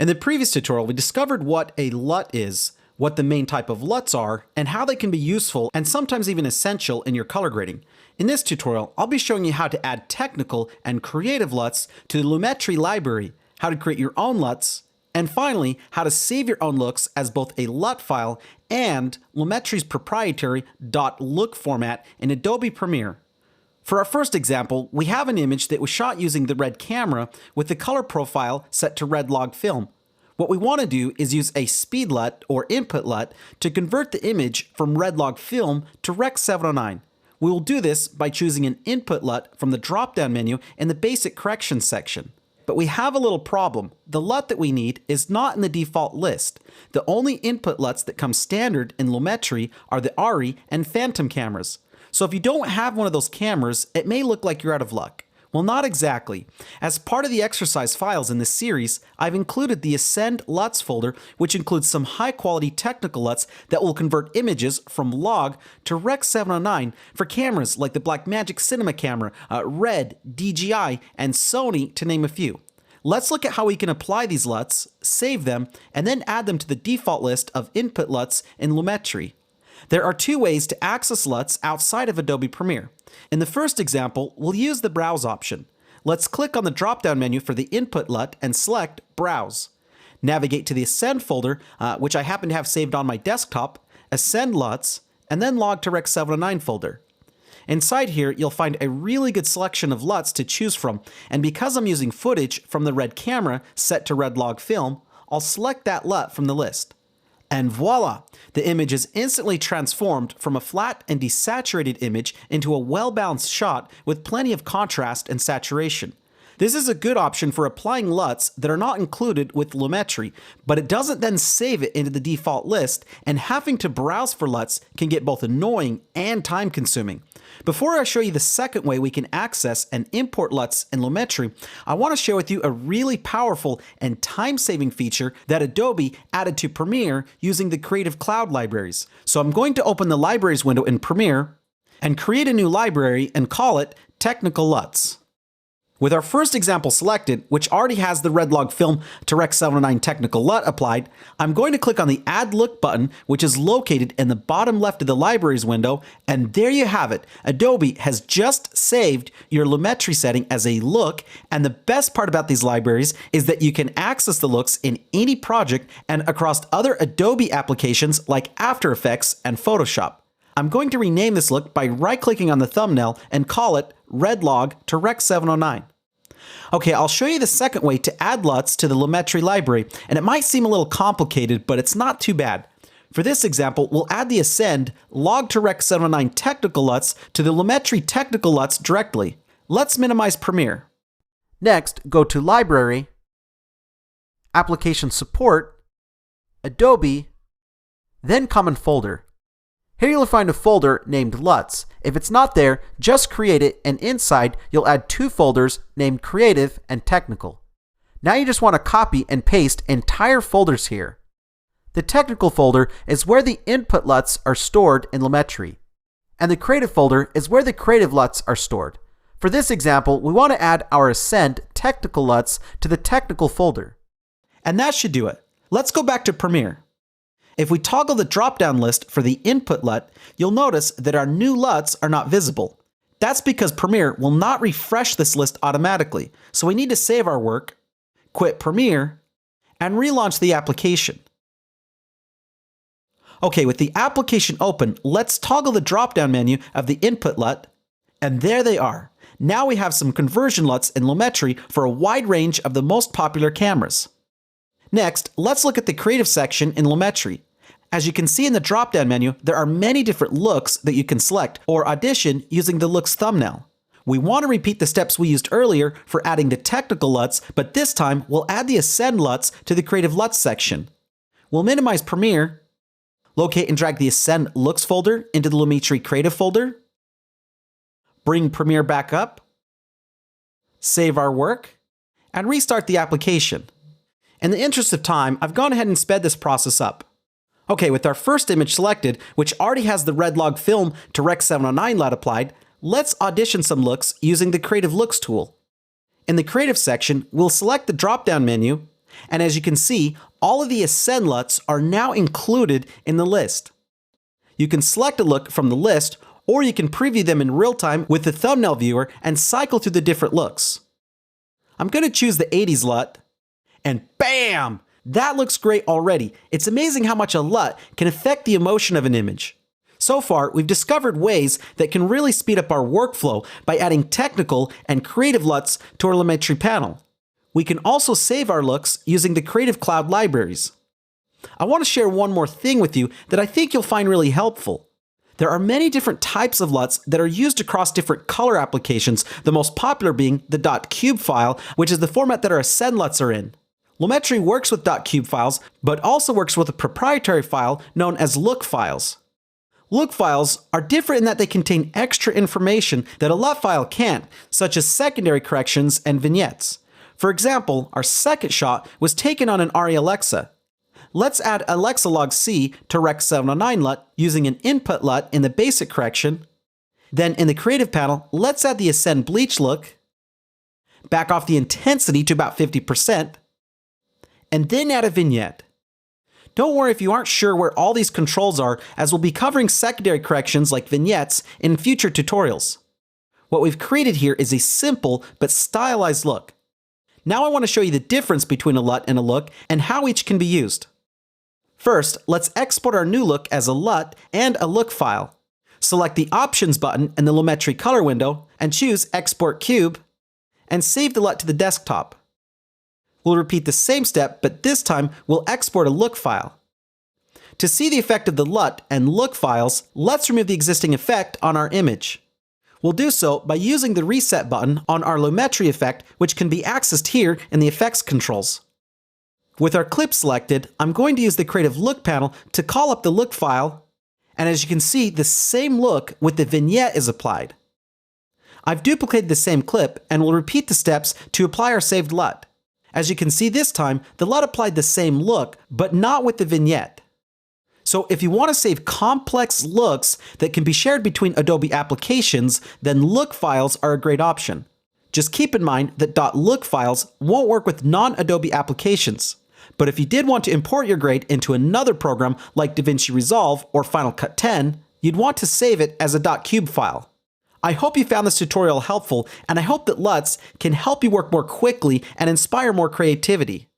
In the previous tutorial, we discovered what a LUT is, what the main type of LUTs are, and how they can be useful and sometimes even essential in your color grading. In this tutorial, I'll be showing you how to add technical and creative LUTs to the Lumetri library, how to create your own LUTs, and finally, how to save your own looks as both a LUT file and Lumetri's proprietary .look format in Adobe Premiere. For our first example, we have an image that was shot using the red camera with the color profile set to red log film. What we want to do is use a speed LUT or input LUT to convert the image from red log film to Rec. 709. We will do this by choosing an input LUT from the drop-down menu in the basic corrections section. But we have a little problem. The LUT that we need is not in the default list. The only input LUTs that come standard in Lumetri are the ARRI and Phantom cameras. So if you don't have one of those cameras, it may look like you're out of luck. Well, not exactly. As part of the exercise files in this series, I've included the Ascend LUTs folder, which includes some high-quality technical LUTs that will convert images from log to Rec. 709 for cameras like the Blackmagic Cinema camera, Red, DJI, and Sony, to name a few. Let's look at how we can apply these LUTs, save them, and then add them to the default list of input LUTs in Lumetri. There are two ways to access LUTs outside of Adobe Premiere. In the first example, we'll use the Browse option. Let's click on the drop-down menu for the input LUT and select Browse. Navigate to the Ascend folder, which I happen to have saved on my desktop, Ascend LUTs, and then log to Rec. 709 folder. Inside here, you'll find a really good selection of LUTs to choose from, and because I'm using footage from the red camera set to red log film, I'll select that LUT from the list. And voila! The image is instantly transformed from a flat and desaturated image into a well-balanced shot with plenty of contrast and saturation. This is a good option for applying LUTs that are not included with Lumetri, but it doesn't then save it into the default list, and having to browse for LUTs can get both annoying and time-consuming. Before I show you the second way we can access and import LUTs in Lumetri, I want to share with you a really powerful and time-saving feature that Adobe added to Premiere using the Creative Cloud libraries. So I'm going to open the Libraries window in Premiere and create a new library and call it Technical LUTs. With our first example selected, which already has the red log film to Rec. 709 technical LUT applied, I'm going to click on the Add Look button, which is located in the bottom left of the Libraries window, and there you have it. Adobe has just saved your Lumetri setting as a look, and the best part about these libraries is that you can access the looks in any project and across other Adobe applications like After Effects and Photoshop. I'm going to rename this look by right-clicking on the thumbnail and call it Red Log to Rec. 709. Okay, I'll show you the second way to add LUTs to the Lumetri library, and it might seem a little complicated, but it's not too bad. For this example, we'll add the Ascend Log to Rec. 709 technical LUTs to the Lumetri technical LUTs directly. Let's minimize Premiere. Next, go to Library, Application Support, Adobe, then Common Folder. Here you'll find a folder named LUTs. If it's not there, just create it, and inside you'll add two folders named Creative and Technical. Now you just want to copy and paste entire folders here. The Technical folder is where the input LUTs are stored in Lumetri, and the Creative folder is where the creative LUTs are stored. For this example, we want to add our Ascend Technical LUTs to the Technical folder. And that should do it. Let's go back to Premiere. If we toggle the drop-down list for the input LUT, you'll notice that our new LUTs are not visible. That's because Premiere will not refresh this list automatically, so we need to save our work, quit Premiere, and relaunch the application. Okay, with the application open, let's toggle the drop-down menu of the input LUT, and there they are. Now we have some conversion LUTs in Lumetri for a wide range of the most popular cameras. Next, let's look at the Creative section in Lumetri. As you can see in the drop-down menu, there are many different looks that you can select or audition using the looks thumbnail. We want to repeat the steps we used earlier for adding the technical LUTs, but this time we'll add the Ascend LUTs to the Creative LUTs section. We'll minimize Premiere, locate and drag the Ascend Looks folder into the Lumetri Creative folder, bring Premiere back up, save our work, and restart the application. In the interest of time, I've gone ahead and sped this process up. Okay, with our first image selected, which already has the red log film to Rec. 709 LUT applied, let's audition some looks using the Creative Looks tool. In the Creative section, we'll select the drop-down menu, And as you can see, all of the Ascend LUTs are now included in the list. You can select a look from the list, or you can preview them in real time with the thumbnail viewer and cycle through the different looks. I'm going to choose the 80s LUT, and bam! That looks great already. It's amazing how much a LUT can affect the emotion of an image. So far, we've discovered ways that can really speed up our workflow by adding technical and creative LUTs to our Lumetri panel. We can also save our looks using the Creative Cloud libraries. I want to share one more thing with you that I think you'll find really helpful. There are many different types of LUTs that are used across different color applications, the most popular being the .cube file, which is the format that our Ascend LUTs are in. Lumetri works with .cube files, but also works with a proprietary file known as look files. Look files are different in that they contain extra information that a LUT file can't, such as secondary corrections and vignettes. For example, our second shot was taken on an ARRI Alexa. Let's add Alexa log C to Rec. 709 LUT using an input LUT in the basic correction. Then in the creative panel, let's add the Ascend bleach look, back off the intensity to about 50%, and then add a vignette. Don't worry if you aren't sure where all these controls are, as we'll be covering secondary corrections like vignettes in future tutorials. What we've created here is a simple but stylized look. Now I want to show you the difference between a LUT and a look and how each can be used. First, let's export our new look as a LUT and a look file. Select the Options button in the Lumetri color window and choose Export Cube and save the LUT to the desktop. We'll repeat the same step, but this time we'll export a look file. To see the effect of the LUT and look files, let's remove the existing effect on our image. We'll do so by using the Reset button on our Lumetri effect, which can be accessed here in the Effects controls. With our clip selected, I'm going to use the Creative Look panel to call up the look file, and as you can see, the same look with the vignette is applied. I've duplicated the same clip and will repeat the steps to apply our saved LUT. As you can see this time, the LUT applied the same look, but not with the vignette. So if you want to save complex looks that can be shared between Adobe applications, then look files are a great option. Just keep in mind that .look files won't work with non-Adobe applications. But if you did want to import your grade into another program like DaVinci Resolve or Final Cut 10, you'd want to save it as a .cube file. I hope you found this tutorial helpful, and I hope that LUTs can help you work more quickly and inspire more creativity.